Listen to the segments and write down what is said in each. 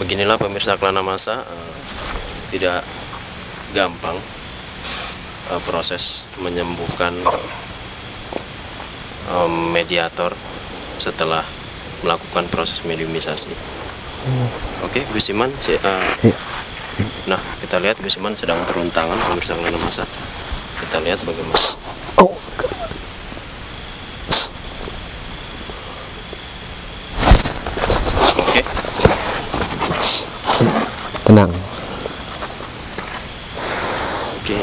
Beginilah pemirsa Kelana Masa, tidak gampang proses menyembuhkan mediator setelah melakukan proses mediumisasi. Oke, Gus Iman, nah kita lihat Gus Iman sedang turun tangan pemirsa Kelana Masa. Kita lihat bagaimana. Oke. Tenang. Oke.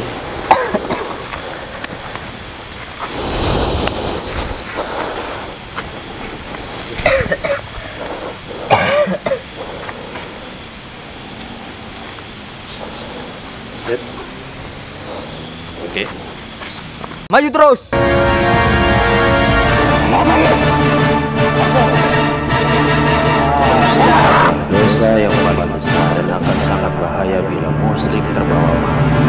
Oke. Maju terus. Dosa yang paling besar dan akan sangat bahaya bila musyrik terbawa mati.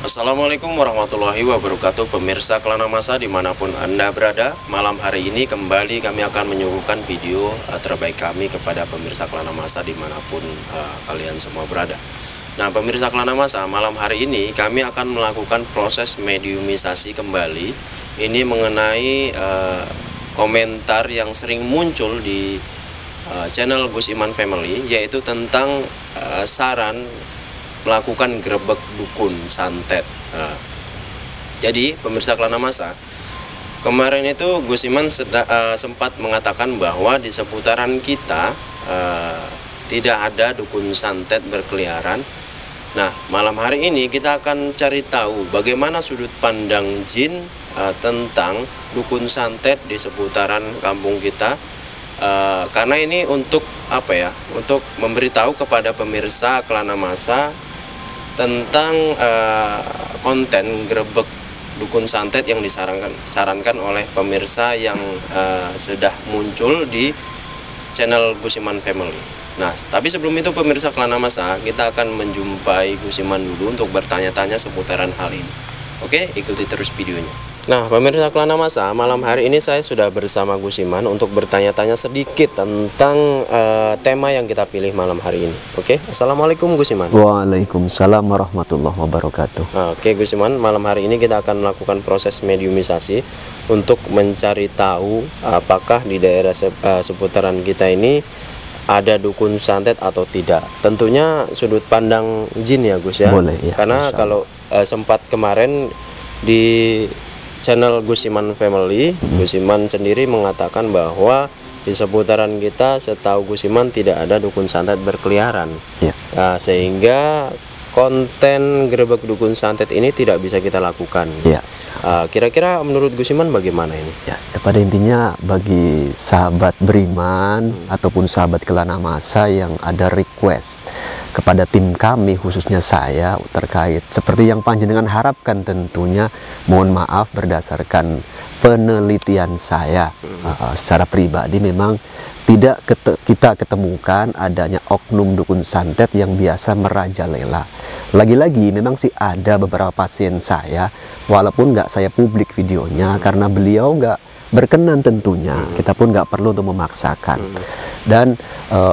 Assalamualaikum warahmatullahi wabarakatuh, pemirsa Kelana Masa dimanapun Anda berada. Malam hari ini kembali kami akan menyuguhkan video terbaik kami kepada pemirsa Kelana Masa dimanapun kalian semua berada. Nah, pemirsa Kelana Masa, malam hari ini kami akan melakukan proses mediumisasi kembali. Ini mengenai komentar yang sering muncul di channel Gus Iman Family, yaitu tentang saran melakukan grebek dukun santet. Jadi pemirsa Kelana Masa, kemarin itu Gus Iman sempat mengatakan bahwa di seputaran kita tidak ada dukun santet berkeliaran. Nah, malam hari ini kita akan cari tahu bagaimana sudut pandang jin tentang dukun santet di seputaran kampung kita. Karena ini untuk apa ya? Untuk memberitahu kepada pemirsa Kelana Masa tentang konten grebek dukun santet yang disarankan oleh pemirsa yang sudah muncul di channel Gus Iman Family. Nah, tapi sebelum itu pemirsa Kelana Masa, kita akan menjumpai Gus Iman dulu untuk bertanya-tanya seputaran hal ini. Oke, ikuti terus videonya. Nah, pemirsa Kelana Masa, malam hari ini saya sudah bersama Gus Iman untuk bertanya-tanya sedikit tentang tema yang kita pilih malam hari ini. Oke, Assalamualaikum Gus Iman. Waalaikumsalam warahmatullahi wabarakatuh. Oke Gus Iman, malam hari ini kita akan melakukan proses mediumisasi untuk mencari tahu apakah di daerah seputaran kita ini ada dukun santet atau tidak. Tentunya sudut pandang jin ya Gus ya. Boleh ya. Karena kalau sempat kemarin di channel Gus Iman Family, Gus Iman sendiri mengatakan bahwa di seputaran kita setahu Gus Iman tidak ada dukun santet berkeliaran. Ya. Sehingga konten grebek dukun santet ini tidak bisa kita lakukan. Ya. Kira-kira menurut Gus Iman bagaimana ini? Ya, pada intinya bagi sahabat beriman ataupun sahabat Kelana Masa yang ada request kepada tim kami, khususnya saya, terkait seperti yang panjenengan harapkan, tentunya mohon maaf berdasarkan penelitian saya secara pribadi memang tidak kita ketemukan adanya oknum dukun santet yang biasa merajalela. Lagi-lagi memang sih ada beberapa pasien saya, walaupun nggak saya publik videonya karena beliau nggak berkenan tentunya, kita pun nggak perlu untuk memaksakan. Dan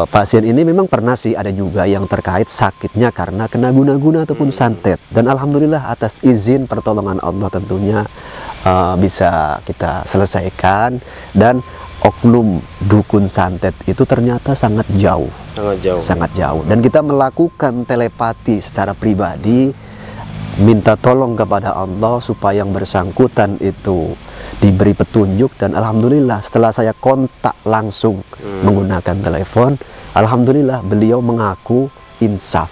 pasien ini memang pernah sih ada juga yang terkait sakitnya karena kena guna-guna ataupun santet. Dan alhamdulillah atas izin pertolongan Allah tentunya bisa kita selesaikan. Dan oknum dukun santet itu ternyata sangat jauh. Sangat jauh. Dan kita melakukan telepati secara pribadi, minta tolong kepada Allah supaya yang bersangkutan itu diberi petunjuk. Dan alhamdulillah setelah saya kontak langsung menggunakan telepon, alhamdulillah beliau mengaku insaf.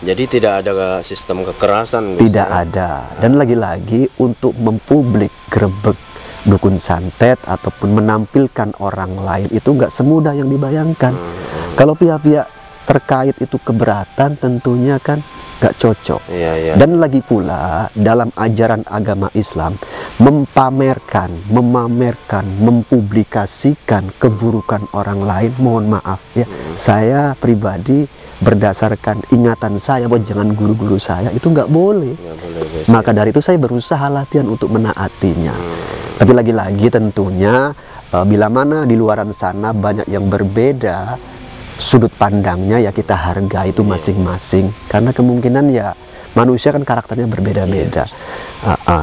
Jadi tidak ada sistem kekerasan? Tidak ada. Dan lagi-lagi untuk mempublik grebek dukun santet ataupun menampilkan orang lain itu nggak semudah yang dibayangkan. Kalau pihak-pihak terkait itu keberatan, tentunya kan nggak cocok. Dan lagi pula dalam ajaran agama Islam memamerkan, mempublikasikan keburukan orang lain, mohon maaf ya, saya pribadi berdasarkan ingatan saya, bahwa jangan guru-guru saya, itu nggak boleh. Nggak boleh, guys. Maka dari itu saya berusaha latihan untuk menaatinya. Tapi lagi-lagi tentunya bila mana di luaran sana banyak yang berbeda sudut pandangnya, ya kita hargai itu masing-masing. Karena kemungkinan ya manusia kan karakternya berbeda-beda.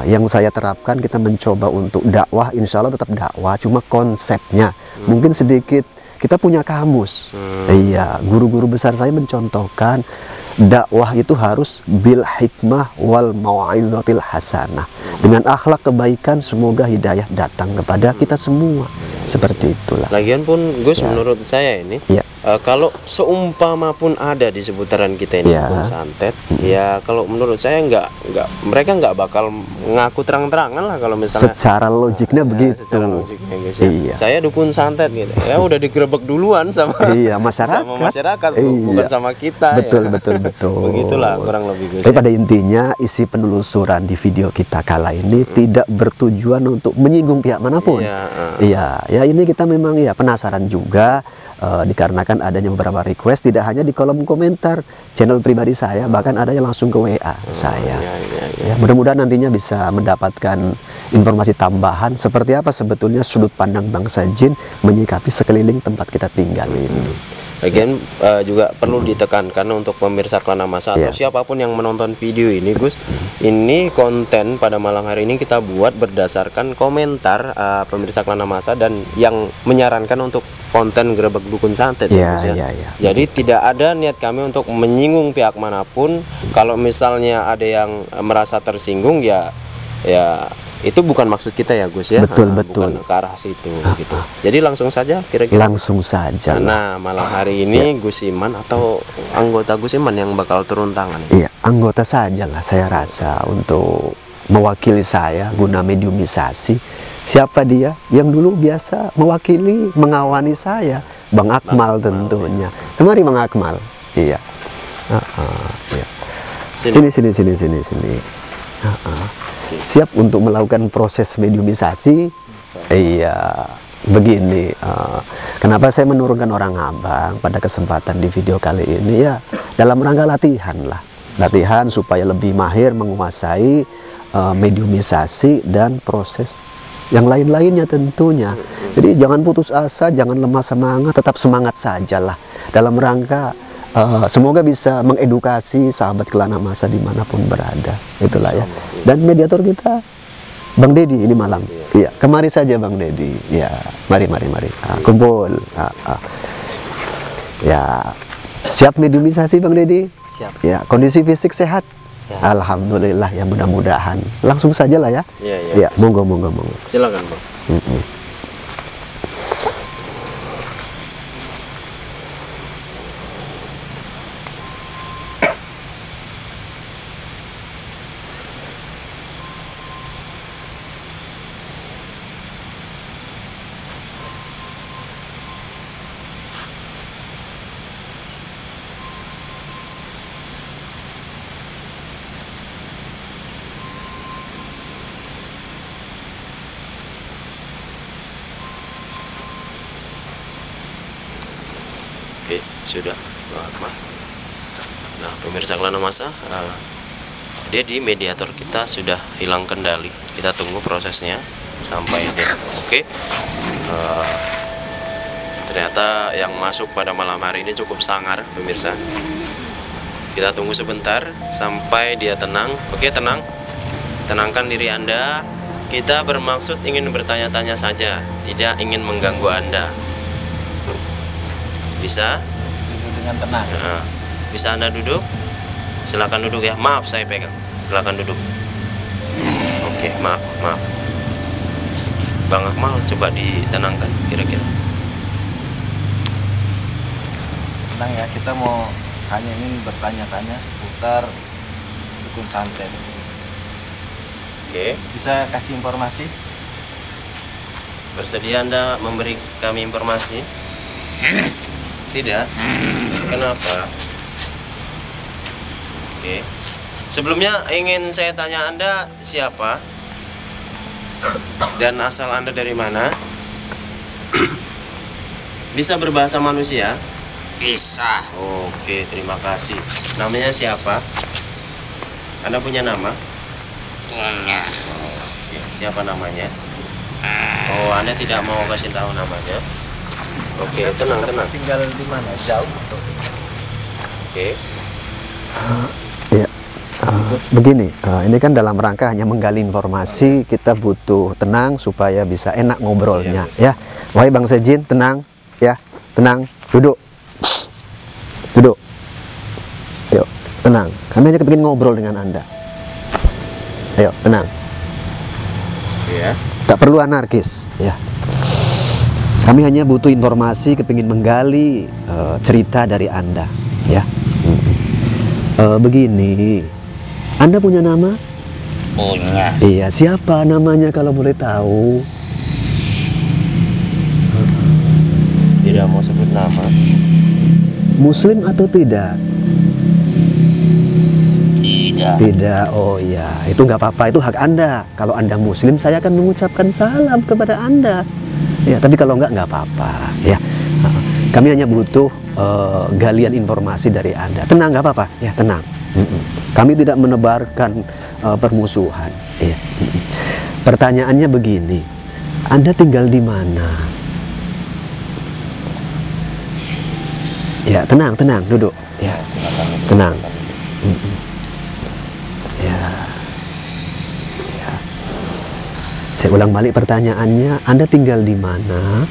Yang saya terapkan, kita mencoba untuk dakwah, insya Allah tetap dakwah, cuma konsepnya mungkin sedikit kita punya kamus. Iya, guru-guru besar saya mencontohkan dakwah itu harus bil hikmah wal mau'izatil hasanah. Dengan akhlak kebaikan, semoga hidayah datang kepada kita semua. Seperti itulah. Lagian pun Gus, menurut saya ini kalau seumpama pun ada di seputaran kita ini dukun santet, ya kalau menurut saya mereka nggak bakal ngaku terang-terangan lah kalau misalnya secara logiknya begitu. Secara logiknya, guys, ya. Saya dukun santet gitu, ya udah digerebek duluan sama masyarakat, sama masyarakat, bukan sama kita. Betul, ya. betul. Begitulah kurang lebih, Gus. Tapi pada intinya isi penelusuran di video kita kala ini tidak bertujuan untuk menyinggung pihak manapun. Ya ini kita memang ya penasaran juga, dikarenakan adanya beberapa request, tidak hanya di kolom komentar channel pribadi saya, bahkan ada yang langsung ke WA saya. Ya, mudah-mudahan nantinya bisa mendapatkan informasi tambahan seperti apa sebetulnya sudut pandang bangsa jin menyikapi sekeliling tempat kita tinggal ini. Lagian juga perlu ditekankan untuk pemirsa Kelana Masa atau siapapun yang menonton video ini, Gus, ini konten pada malam hari ini kita buat berdasarkan komentar pemirsa Kelana Masa dan yang menyarankan untuk konten gerebek dukun santet. Jadi tidak ada niat kami untuk menyinggung pihak manapun. Kalau misalnya ada yang merasa tersinggung, ya itu bukan maksud kita ya, Gus, ya. Betul. Bukan ke arah situ gitu. Jadi langsung saja kira-kira. Langsung saja. Nah, malam hari ini Gus Iman atau anggota Gus Iman yang bakal turun tangan. Iya, anggota saja lah saya rasa untuk mewakili saya guna mediumisasi. Siapa dia? Yang dulu biasa mewakili, mengawani saya, Bang Akmal tentunya. Kemari Bang Akmal. Iya. Sini. Siap untuk melakukan proses mediumisasi. Iya, begini. Kenapa saya menurunkan orang Abang pada kesempatan di video kali ini, ya dalam rangka latihan supaya lebih mahir menguasai mediumisasi dan proses yang lain-lainnya tentunya. Jadi jangan putus asa, jangan lemah semangat, tetap semangat sajalah dalam rangka semoga bisa mengedukasi sahabat Kelana Masa dimanapun berada. Itulah ya. Dan mediator kita Bang Dedi ini malam. Iya, kemari saja Bang Dedi. Ya, mari. Kumpul. Ya, siap mediumisasi Bang Dedi? Siap. Ya, kondisi fisik sehat? Alhamdulillah ya, mudah-mudahan. Langsung saja lah ya. Iya. Monggo. Silakan, Bang. Oke, sudah. Nah, pemirsa Kelana Masa, dia di mediator kita sudah hilang kendali. Kita tunggu prosesnya sampai dia. Oke. Ternyata yang masuk pada malam hari ini cukup sangar, pemirsa. Kita tunggu sebentar sampai dia tenang. Oke, tenang. Tenangkan diri Anda. Kita bermaksud ingin bertanya-tanya saja, tidak ingin mengganggu Anda. Bisa? Duduk dengan tenang. Bisa Anda duduk? Silakan duduk ya. Maaf saya pegang. Silakan duduk. Oke, maaf. Bang Akmal, coba ditenangkan kira-kira. Tenang ya, kita mau hanya ingin bertanya-tanya seputar dukun santet di sini. Oke. Bisa kasih informasi? Bersedia Anda memberi kami informasi? Tidak? Kenapa? Oke. Sebelumnya ingin saya tanya, Anda siapa? Dan asal Anda dari mana? Bisa berbahasa manusia? Bisa. Oke, terima kasih. Namanya siapa? Anda punya nama? Punya. Oke, siapa namanya? Oh, Anda tidak mau kasih tahu namanya? Oke, tenang. Tinggal di mana? Jauh atau? Oke. Ya, begini, ini kan dalam rangka hanya menggali informasi, kita butuh tenang supaya bisa enak ngobrolnya, ya. Wahai Bang Sejin, tenang, ya, tenang, duduk. Yuk, tenang. Kami hanya kepingin ngobrol dengan Anda. Ayo, tenang. Ya. Tak perlu anarkis, ya. Kami hanya butuh informasi, kepingin menggali cerita dari Anda, ya. Begini, Anda punya nama? Punya. Iya, siapa namanya kalau boleh tahu? Tidak mau sebut nama. Muslim atau tidak? Tidak. Tidak, oh ya, itu nggak apa-apa, itu hak Anda. Kalau Anda Muslim, saya akan mengucapkan salam kepada Anda. Ya, tapi kalau nggak apa-apa, ya. Kami hanya butuh galian informasi dari Anda. Tenang, nggak apa-apa, ya tenang. Kami tidak menebarkan permusuhan. Ya. Pertanyaannya begini, Anda tinggal di mana? Ya, tenang, duduk. Ya, tenang. Ya. Saya ulang balik pertanyaannya, Anda tinggal di mana?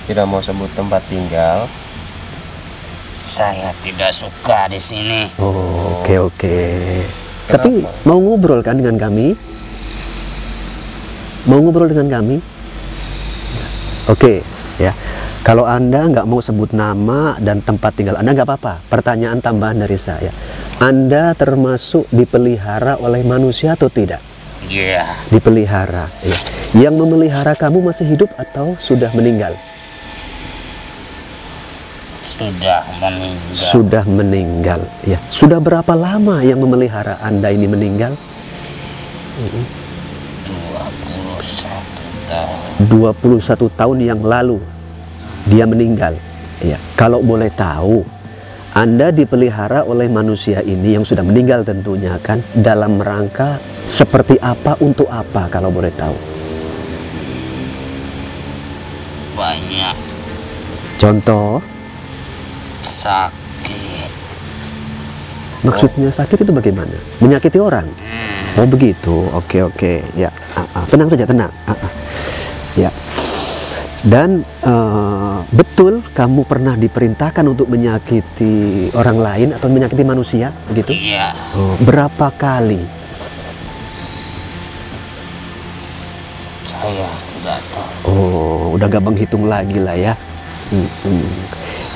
Tidak mau sebut tempat tinggal. Saya tidak suka di sini. Oh, oke. Kenapa? Tapi mau ngobrol kan dengan kami? Mau ngobrol dengan kami? Oke, ya. Kalau Anda nggak mau sebut nama dan tempat tinggal Anda, nggak apa-apa. Pertanyaan tambahan dari saya. Anda termasuk dipelihara oleh manusia atau tidak? Iya. Dipelihara, ya. Yang memelihara kamu masih hidup atau sudah meninggal? Sudah meninggal. Sudah meninggal, ya. Sudah berapa lama yang memelihara Anda ini meninggal? 21 tahun. 21 tahun yang lalu dia meninggal, ya. Kalau boleh tahu, Anda dipelihara oleh manusia ini yang sudah meninggal tentunya kan, dalam rangka seperti apa, untuk apa kalau boleh tahu? Banyak. Contoh, Sakit. maksudnya sakit itu bagaimana? Menyakiti orang? Oh begitu, oke, ya. Tenang saja, tenang. Ya. Dan betul kamu pernah diperintahkan untuk menyakiti orang lain atau menyakiti manusia, begitu? Iya. Oh, berapa kali? Saya tidak tahu. Oh, udah gak menghitung lagi lah ya.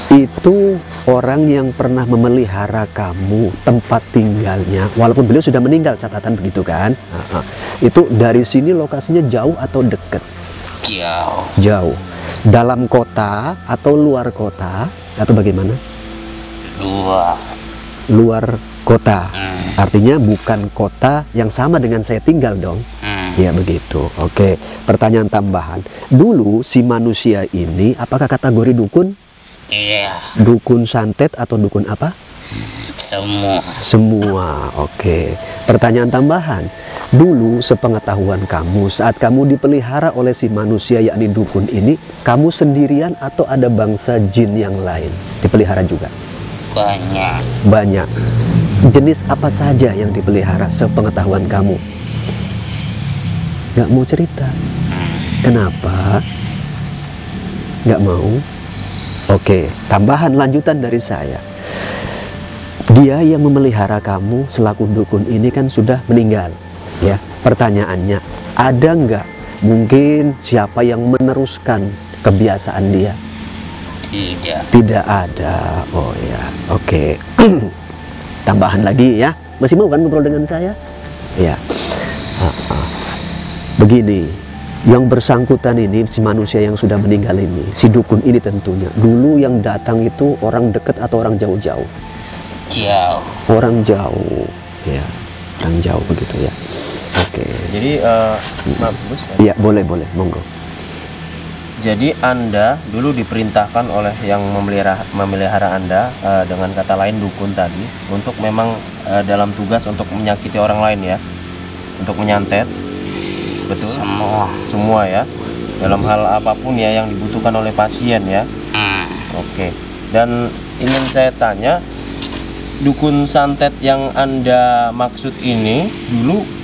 Itu orang yang pernah memelihara kamu, tempat tinggalnya, walaupun beliau sudah meninggal, catatan begitu kan? Itu dari sini lokasinya jauh atau dekat? Jauh. Jauh. Dalam kota atau luar kota atau bagaimana? Luar kota. Artinya bukan kota yang sama dengan saya tinggal dong. Ya begitu. Oke. Pertanyaan tambahan. Dulu si manusia ini apakah kategori dukun? Iya. Dukun santet atau dukun apa? Semua. Semua. Oke. Pertanyaan tambahan. Dulu sepengetahuan kamu, saat kamu dipelihara oleh si manusia yakni dukun ini, kamu sendirian atau ada bangsa jin yang lain dipelihara juga? Banyak. Banyak. Jenis apa saja yang dipelihara sepengetahuan kamu? Gak mau cerita. Kenapa? Gak mau? Oke, tambahan lanjutan dari saya. Dia yang memelihara kamu selaku dukun ini kan sudah meninggal, ya. Pertanyaannya, ada nggak mungkin siapa yang meneruskan kebiasaan dia? Tidak. Tidak ada. Oh ya, oke. Tambahan lagi ya. Masih mau kan ngobrol dengan saya? Ya. Begini. Yang bersangkutan ini, si manusia yang sudah meninggal ini, si dukun ini tentunya, dulu yang datang itu orang dekat atau orang jauh-jauh? Jauh. Orang jauh, ya, orang jauh begitu ya. Oke. Jadi maaf Gus. Iya, boleh, monggo. Jadi Anda dulu diperintahkan oleh yang memelihara Anda, dengan kata lain dukun tadi, untuk memang dalam tugas untuk menyakiti orang lain ya, untuk menyantet, betul? Semua ya, dalam hal apapun ya yang dibutuhkan oleh pasien ya. Oke. Dan ingin saya tanya, dukun santet yang Anda maksud ini dulu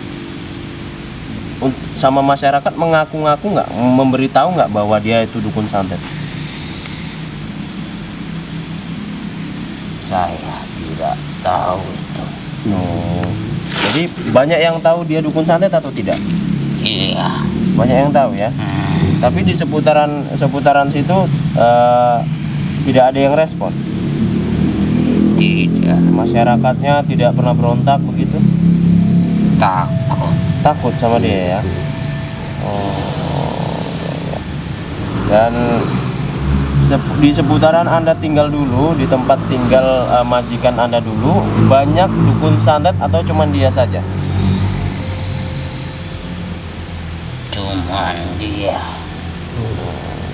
sama masyarakat mengaku-ngaku nggak, memberitahu nggak bahwa dia itu dukun santet? Saya tidak tahu itu. Oh, jadi banyak yang tahu dia dukun santet atau tidak? Iya. Banyak yang tahu ya. Tapi di seputaran situ tidak ada yang respon. Tidak. Masyarakatnya tidak pernah berontak begitu? Takut sama dia ya. Oh, ya. Dan di seputaran Anda tinggal dulu, di tempat tinggal majikan Anda dulu, banyak dukun santet atau cuman dia saja?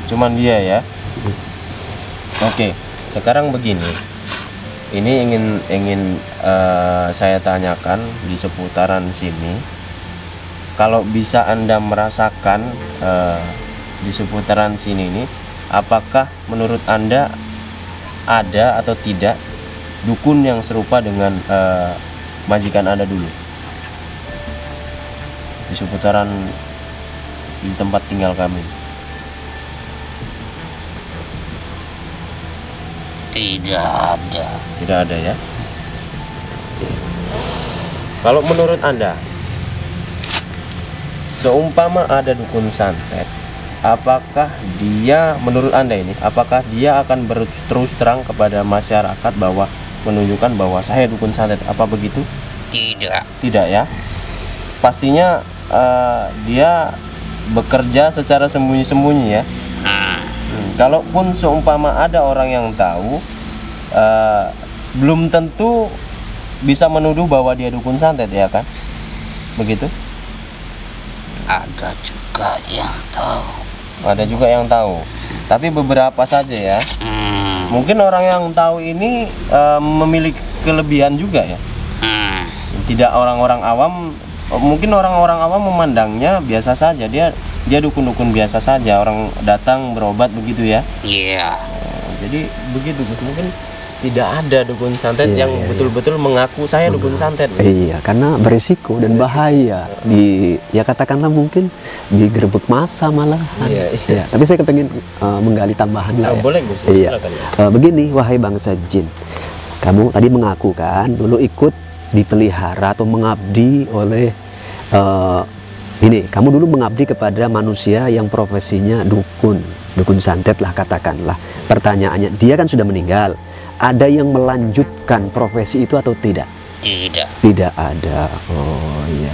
Cuman dia ya. Oke, sekarang begini. Ini ingin saya tanyakan di seputaran sini. Kalau bisa Anda merasakan di seputaran sini ini, apakah menurut Anda ada atau tidak dukun yang serupa dengan majikan Anda dulu di seputaran di tempat tinggal kami? Tidak ada. Tidak ada ya. Kalau menurut Anda, seumpama ada dukun santet, apakah dia, menurut Anda ini, apakah dia akan berterus terang kepada masyarakat bahwa menunjukkan bahwa saya dukun santet? Apa begitu? Tidak. Tidak ya. Pastinya dia bekerja secara sembunyi-sembunyi ya. Kalaupun seumpama ada orang yang tahu, belum tentu bisa menuduh bahwa dia dukun santet ya kan? Begitu? Ada juga yang tahu. Ada juga yang tahu. Tapi beberapa saja ya. Mungkin orang yang tahu ini memiliki kelebihan juga ya. Tidak orang-orang awam. Mungkin orang-orang awam memandangnya biasa saja, dia dukun-dukun biasa saja, orang datang berobat begitu ya. Iya. Jadi begitu Gus, mungkin tidak ada dukun santet yang betul-betul mengaku saya dukun santet. Iya, karena berisiko dan bahaya. Ya katakanlah mungkin digerebek massa malah. Iya. Tapi saya kepengen menggali tambahan lah ya. Boleh Gus, silakan ya. Begini, wahai bangsa jin, kamu tadi mengaku kan dulu ikut dipelihara atau mengabdi oleh ini, kamu dulu mengabdi kepada manusia yang profesinya dukun santet lah katakanlah. Pertanyaannya, dia kan sudah meninggal, ada yang melanjutkan profesi itu atau tidak? Tidak ada. Oh iya.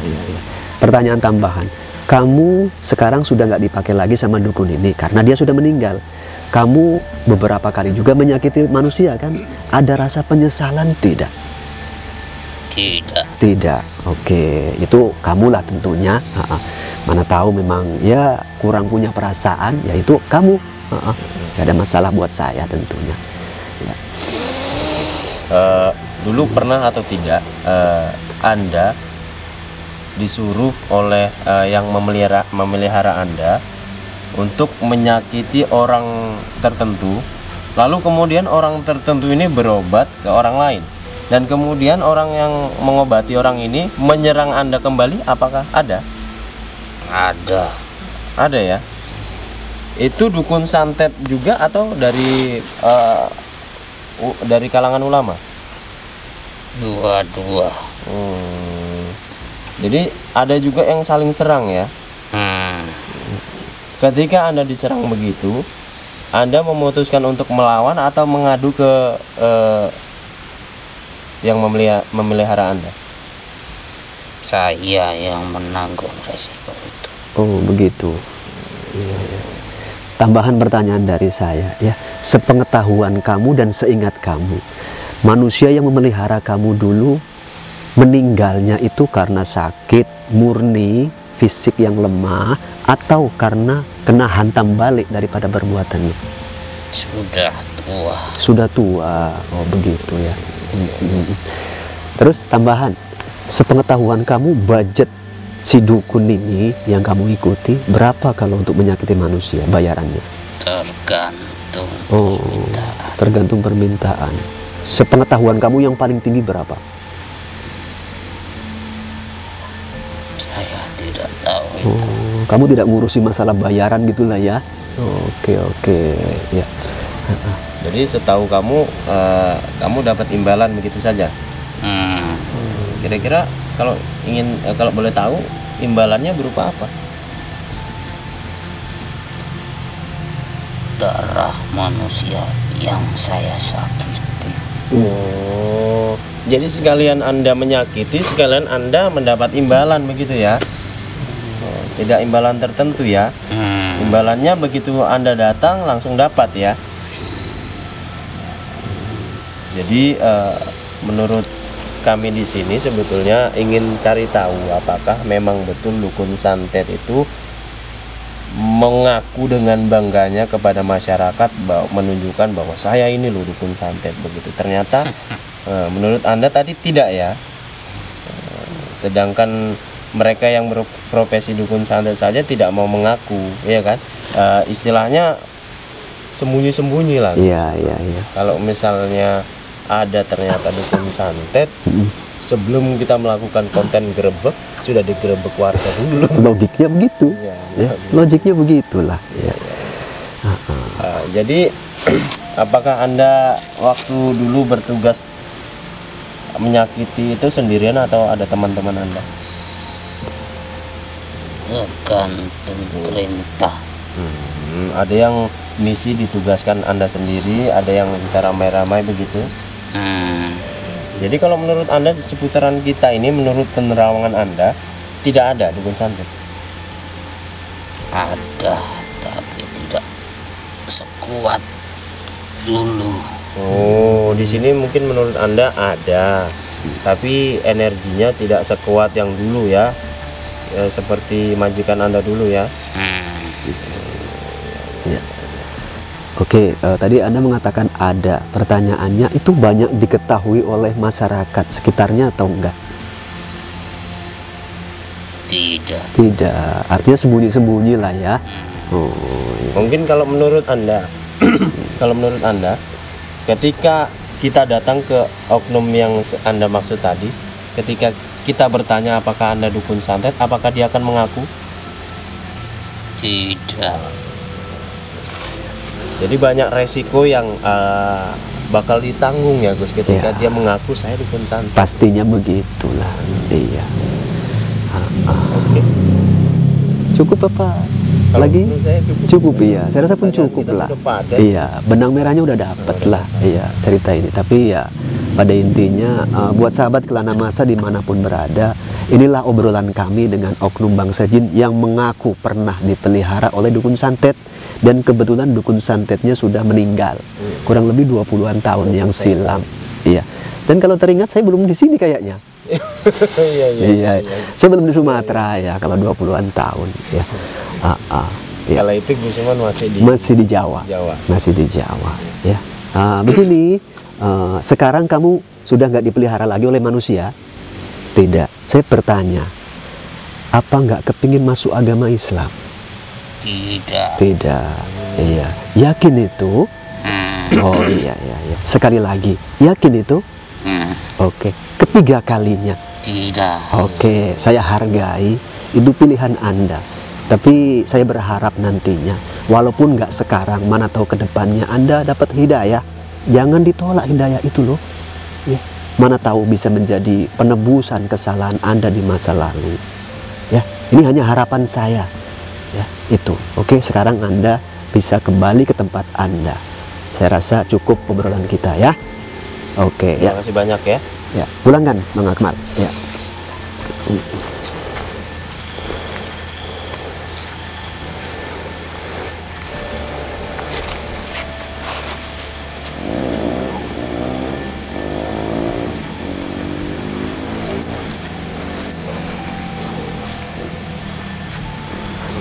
Pertanyaan tambahan, kamu sekarang sudah nggak dipakai lagi sama dukun ini karena dia sudah meninggal. Kamu beberapa kali juga menyakiti manusia kan? Ada rasa penyesalan tidak? Tidak. Oke, itu kamulah tentunya. Mana tahu memang ya kurang punya perasaan, ya itu kamu. Gak ada masalah buat saya tentunya ya. Dulu pernah atau tidak Anda disuruh oleh yang memelihara Anda untuk menyakiti orang tertentu, lalu kemudian orang tertentu ini berobat ke orang lain, dan kemudian orang yang mengobati orang ini menyerang Anda kembali? Apakah ada? Ada ya. Itu dukun santet juga atau dari kalangan ulama? Dua-dua. Jadi ada juga yang saling serang ya. Ketika Anda diserang begitu, Anda memutuskan untuk melawan atau mengadu ke yang memelihara Anda? Saya yang menanggung resiko itu. Oh begitu. Tambahan pertanyaan dari saya ya, sepengetahuan kamu dan seingat kamu, manusia yang memelihara kamu dulu meninggalnya itu karena sakit murni, fisik yang lemah, atau karena kena hantam balik daripada perbuatannya? Sudah tua. Sudah tua. Oh begitu ya. Terus tambahan, sepengetahuan kamu budget si dukun ini yang kamu ikuti berapa kalau untuk menyakiti manusia bayarannya? Tergantung Oh, permintaan. tergantung permintaan. Sepengetahuan kamu yang paling tinggi berapa? Saya tidak tahu itu. Oh, kamu tidak ngurusi masalah bayaran gitulah ya? Oke oke ya. Jadi setahu kamu, kamu dapat imbalan begitu saja. Hmm, Kira-kira kalau ingin, kalau boleh tahu, imbalannya berupa apa? darah manusia yang saya sakiti. Oh, jadi sekalian Anda menyakiti, sekalian Anda mendapat imbalan begitu ya? Oh, tidak imbalan tertentu ya? Imbalannya begitu Anda datang langsung dapat ya? Jadi menurut kami di sini sebetulnya ingin cari tahu apakah memang betul dukun santet itu mengaku dengan bangganya kepada masyarakat bahwa menunjukkan bahwa saya ini loh dukun santet begitu. Ternyata menurut Anda tadi tidak ya. Sedangkan mereka yang berprofesi dukun santet saja tidak mau mengaku, ya kan? Istilahnya sembunyi-sembunyi lah. Iya iya iya. Kalau misalnya ada ternyata dukun santet, sebelum kita melakukan konten grebek sudah digerebek warga dulu. Logiknya begitu. Iya, Ya, logiknya begitulah. Ya. Jadi apakah Anda waktu dulu bertugas menyakiti itu sendirian atau ada teman-teman Anda? Tergantung perintah. Ada yang misi ditugaskan Anda sendiri, ada yang bisa ramai-ramai begitu. Jadi kalau menurut Anda seputaran kita ini, menurut penerawangan Anda, tidak ada dukun santet? Ada, tapi tidak sekuat dulu. Oh, di sini mungkin menurut Anda ada, tapi energinya tidak sekuat yang dulu ya, seperti majikan Anda dulu ya. Ya. Oke, tadi Anda mengatakan ada. Pertanyaannya, itu banyak diketahui oleh masyarakat sekitarnya atau enggak? Tidak. Tidak. Artinya sembunyi-sembunyi lah ya. Oh, iya. Mungkin kalau menurut Anda, kalau menurut Anda, ketika kita datang ke oknum yang Anda maksud tadi, ketika kita bertanya apakah Anda dukun santet, apakah dia akan mengaku? Tidak. Jadi banyak resiko yang bakal ditanggung ya Gus ketika Ya. dia mengaku saya dukun santet. Pastinya begitulah. Iya. Oke. Cukup apa? Kalau Lagi? menurut saya Cukup iya. Saya rasa pun Pertanyaan cukup kita lah. sudah padat. Iya, benang merahnya udah dapet lah. Iya, cerita ini. Tapi ya pada intinya buat sahabat Kelana Masa dimanapun berada, inilah obrolan kami dengan oknum bangsa jin yang mengaku pernah dipelihara oleh dukun santet, dan kebetulan dukun santetnya sudah meninggal kurang lebih 20-an tahun yang silam. Iya. Dan kalau teringat saya belum di sini kayaknya. Iya. Saya belum di Sumatera ya kalau 20-an tahun ya. Ya. Kalau itu Gus Iman Masih di Jawa. Masih di Jawa ya. Begini, sekarang kamu sudah nggak dipelihara lagi oleh manusia? Tidak. Saya bertanya, apa nggak kepingin masuk agama Islam? Tidak. Tidak. Iya. Yakin itu? Oh iya. Sekali lagi, yakin itu? Oke. Ketiga kalinya. Tidak. Oke, saya hargai itu pilihan Anda. Tapi saya berharap nantinya, walaupun nggak sekarang, mana tahu ke depannya Anda dapat hidayah. Jangan ditolak hidayah itu loh. Ya. Mana tahu bisa menjadi penebusan kesalahan Anda di masa lalu. Ya, ini hanya harapan saya. Ya, itu. Oke, sekarang Anda bisa kembali ke tempat Anda. Saya rasa cukup obrolan kita ya. Oke, ya. Terima kasih banyak ya. Ya, pulangkan Bang Akmal. Ya.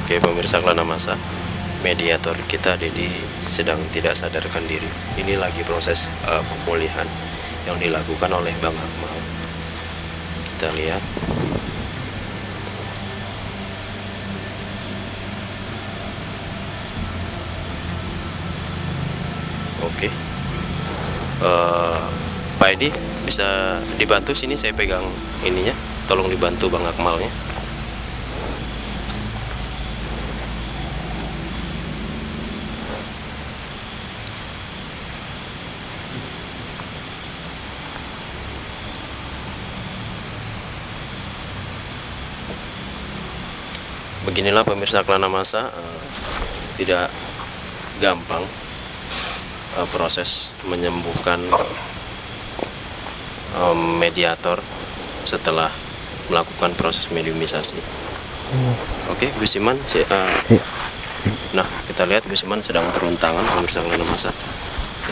Oke pemirsa Kelana Masa, mediator kita Dedi sedang tidak sadarkan diri. Ini lagi proses pemulihan yang dilakukan oleh Bang Akmal. Kita lihat. Oke. Pak Edi bisa dibantu sini, saya pegang ininya. Tolong dibantu Bang Akmalnya. Beginilah pemirsa Kelana Masa, tidak gampang proses menyembuhkan mediator setelah melakukan proses mediumisasi. Oke, Gus Iman, nah kita lihat Gus Iman sedang turun tangan, pemirsa Kelana Masa.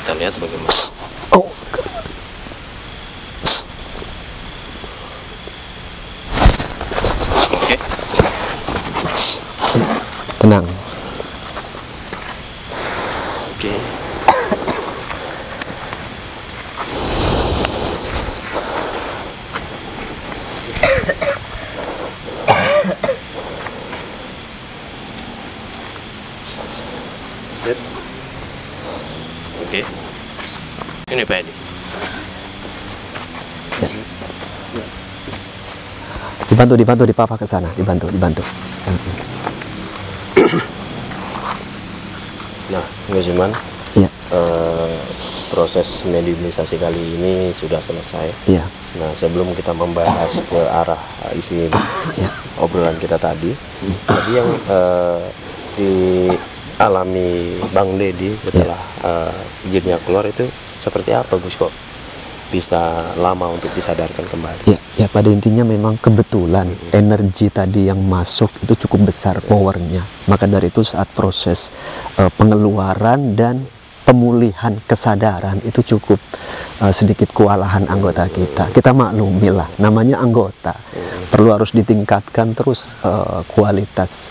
Kita lihat bagaimana. Oke. Tenang. Oke. Oke. Ini Pak Edi. Dibantu dipapa ke sana, dibantu. Nah, Gus Iman, Iya. Proses mediumisasi kali ini sudah selesai. Iya. Nah, sebelum kita membahas ke arah isi obrolan kita tadi, tadi yang dialami Bang Dedi setelah jinnya keluar itu seperti apa, Gus? Kok bisa lama untuk disadarkan kembali? Ya, pada intinya memang kebetulan energi tadi yang masuk itu cukup besar powernya. Maka dari itu saat proses pengeluaran dan pemulihan kesadaran itu cukup sedikit kewalahan anggota kita. Kita maklumilah, namanya anggota. Perlu harus ditingkatkan terus kualitas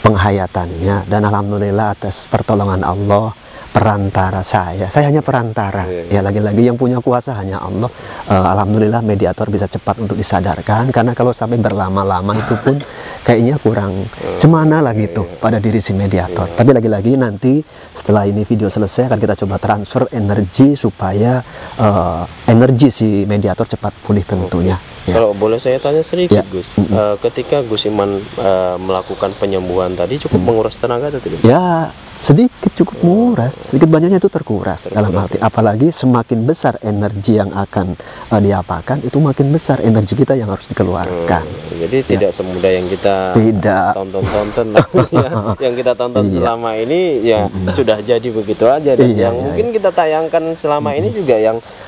penghayatannya. Dan alhamdulillah atas pertolongan Allah, perantara saya hanya perantara. Ya, lagi-lagi yang punya kuasa hanya Allah. Alhamdulillah mediator bisa cepat untuk disadarkan, karena kalau sampai berlama-lama itu pun kayaknya kurang cemana lah gitu pada diri si mediator. Tapi lagi-lagi nanti setelah ini video selesai akan kita coba transfer energi supaya energi si mediator cepat pulih tentunya. Kalau boleh saya tanya sedikit, Gus, ketika Gus Iman melakukan penyembuhan tadi cukup menguras tenaga atau tidak? Ya, sedikit cukup menguras, sedikit banyaknya itu terkuras. Dalam arti apalagi semakin besar energi yang akan diapakan, itu makin besar energi kita yang harus dikeluarkan. Jadi tidak semudah yang kita tonton yang kita tonton selama ini ya sudah jadi begitu aja, dan yang mungkin kita tayangkan selama ini juga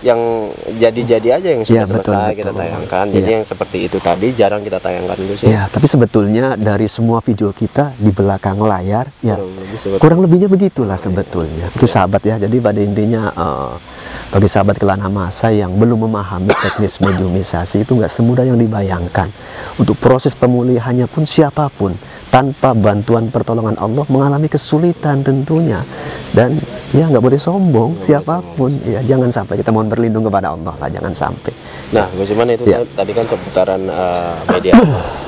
yang jadi-jadi aja yang sudah selesai kita tayangkan. Jadi yang seperti itu tadi jarang kita tayangkan, Gus. Ya, tapi sebetulnya dari semua video kita di belakang layar ya kurang lebihnya begitulah sebetulnya. Itu sahabat ya. Jadi pada intinya bagi sahabat Kelana Masa yang belum memahami teknis mediumisasi itu nggak semudah yang dibayangkan. Untuk proses pemulihannya pun siapapun tanpa bantuan pertolongan Allah mengalami kesulitan tentunya. Dan ya nggak boleh sombong siapapun. Ya, jangan sampai, kita mohon berlindung kepada Allah lah, jangan sampai. Nah, Gus Iman, itu tadi kan seputaran media.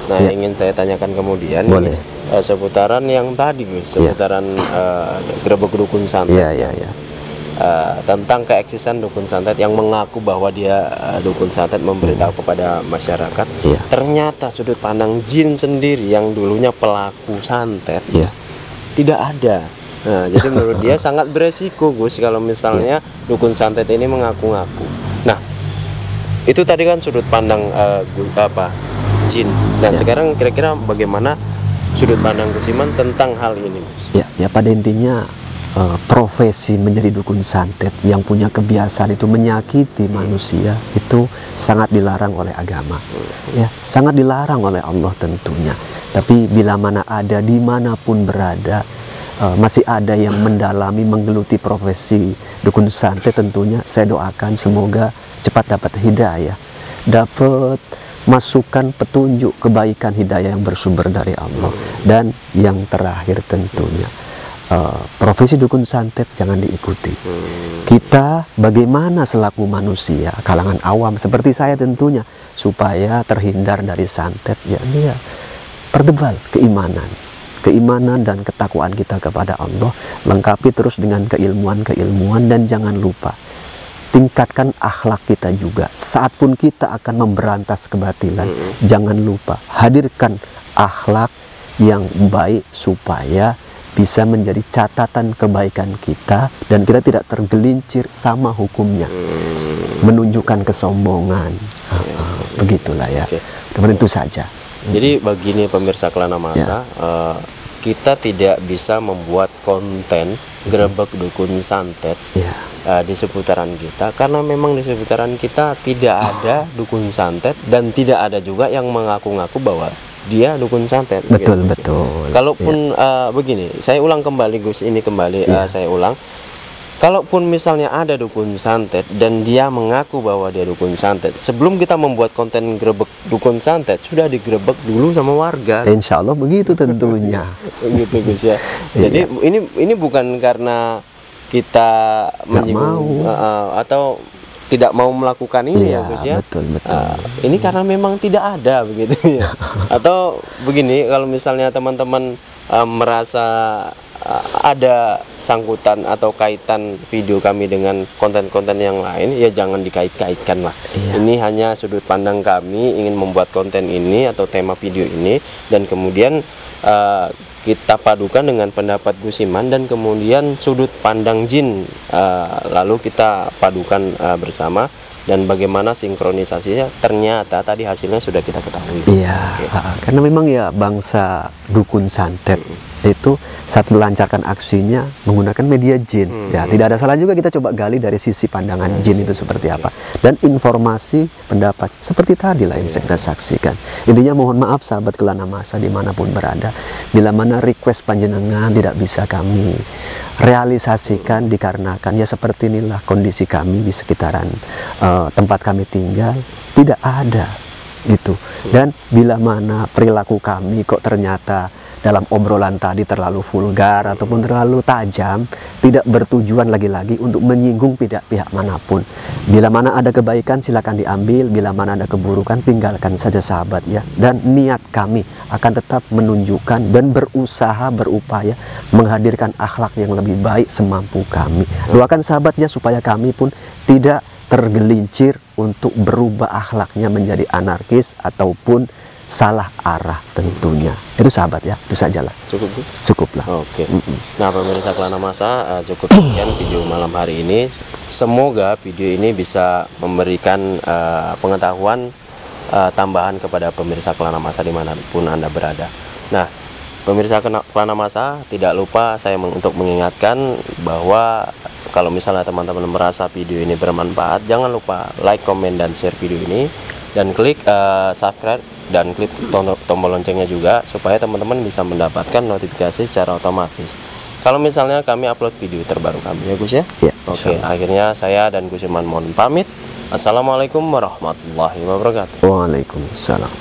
Nah, ingin saya tanyakan kemudian seputaran yang tadi, Gus, seputaran Grebek Dukun Santet. Tentang keeksisan Dukun Santet yang mengaku bahwa dia Dukun Santet, memberitahu kepada masyarakat. Ternyata sudut pandang jin sendiri yang dulunya pelaku santet tidak ada. Nah, jadi menurut dia sangat beresiko, Gus, kalau misalnya Dukun Santet ini mengaku-ngaku. Nah, itu tadi kan sudut pandang jin. Dan sekarang kira-kira bagaimana sudut pandang Gus Iman tentang hal ini, Gus? Ya, pada intinya profesi menjadi dukun santet yang punya kebiasaan itu menyakiti manusia itu sangat dilarang oleh agama. Ya, sangat dilarang oleh Allah tentunya. Tapi bila mana ada, dimanapun berada, masih ada yang mendalami, menggeluti profesi dukun santet, tentunya saya doakan semoga cepat dapat hidayah, dapat masukan, petunjuk, kebaikan, hidayah yang bersumber dari Allah. Dan yang terakhir tentunya profesi dukun santet jangan diikuti. Kita bagaimana selaku manusia kalangan awam seperti saya tentunya, supaya terhindar dari santet, ya dia pertebal keimanan dan ketakwaan kita kepada Allah, lengkapi terus dengan keilmuan, dan jangan lupa tingkatkan akhlak kita juga. Saat pun kita akan memberantas kebatilan, jangan lupa hadirkan akhlak yang baik supaya bisa menjadi catatan kebaikan kita dan kita tidak tergelincir sama hukumnya, menunjukkan kesombongan. Begitulah ya. Teman, itu saja. Jadi begini pemirsa Kelana Masa, kita tidak bisa membuat konten grebek dukun santet di seputaran kita, karena memang di seputaran kita tidak ada dukun santet dan tidak ada juga yang mengaku-ngaku bahwa dia dukun santet. Betul, gitu. betul. Kalaupun begini, saya ulang kembali Gus, ini kembali saya ulang. Kalaupun misalnya ada dukun santet dan dia mengaku bahwa dia dukun santet, sebelum kita membuat konten grebek dukun santet, sudah digrebek dulu sama warga. Insya Allah begitu tentunya. Begitu Gus ya. Jadi ini bukan karena kita menyinggung atau tidak mau melakukan ini ya Gus ya. Betul. Ini karena memang tidak ada begitu ya. Atau begini, kalau misalnya teman-teman merasa ada sangkutan atau kaitan video kami dengan konten-konten yang lain, ya jangan dikait-kaitkan lah. Ini hanya sudut pandang kami ingin membuat konten ini atau tema video ini, dan kemudian kita padukan dengan pendapat Gus Iman dan kemudian sudut pandang jin, lalu kita padukan bersama, dan bagaimana sinkronisasinya ternyata tadi hasilnya sudah kita ketahui. Karena memang ya bangsa dukun santet itu saat melancarkan aksinya menggunakan media jin. Ya, tidak ada salah juga kita coba gali dari sisi pandangan jin itu seperti apa, dan informasi pendapat seperti tadi lah yang kita saksikan. Intinya mohon maaf sahabat Kelana Masa dimanapun berada, bila mana request panjenengan tidak bisa kami realisasikan dikarenakan ya seperti inilah kondisi kami di sekitaran tempat kami tinggal, tidak ada itu. Dan bila mana perilaku kami kok ternyata dalam obrolan tadi terlalu vulgar ataupun terlalu tajam, tidak bertujuan lagi-lagi untuk menyinggung pihak manapun. Bila mana ada kebaikan silakan diambil, bila mana ada keburukan tinggalkan saja sahabat ya. Dan niat kami akan tetap menunjukkan dan berusaha berupaya menghadirkan akhlak yang lebih baik semampu kami. Doakan sahabat ya supaya kami pun tidak tergelincir untuk berubah akhlaknya menjadi anarkis ataupun salah arah tentunya. Itu sahabat ya, itu sajalah. Cukuplah. Oke. Nah pemirsa Kelana Masa, cukup sekian video malam hari ini. Semoga video ini bisa memberikan pengetahuan tambahan kepada pemirsa Kelana Masa dimanapun Anda berada. Nah pemirsa Kelana Masa, tidak lupa saya untuk mengingatkan bahwa kalau misalnya teman-teman merasa video ini bermanfaat, jangan lupa like, komen, dan share video ini, dan klik subscribe dan klik tombol loncengnya juga supaya teman-teman bisa mendapatkan notifikasi secara otomatis kalau misalnya kami upload video terbaru kami ya Gus ya. Oke, akhirnya saya dan Gus Iman mohon pamit. Assalamualaikum warahmatullahi wabarakatuh. Waalaikumsalam.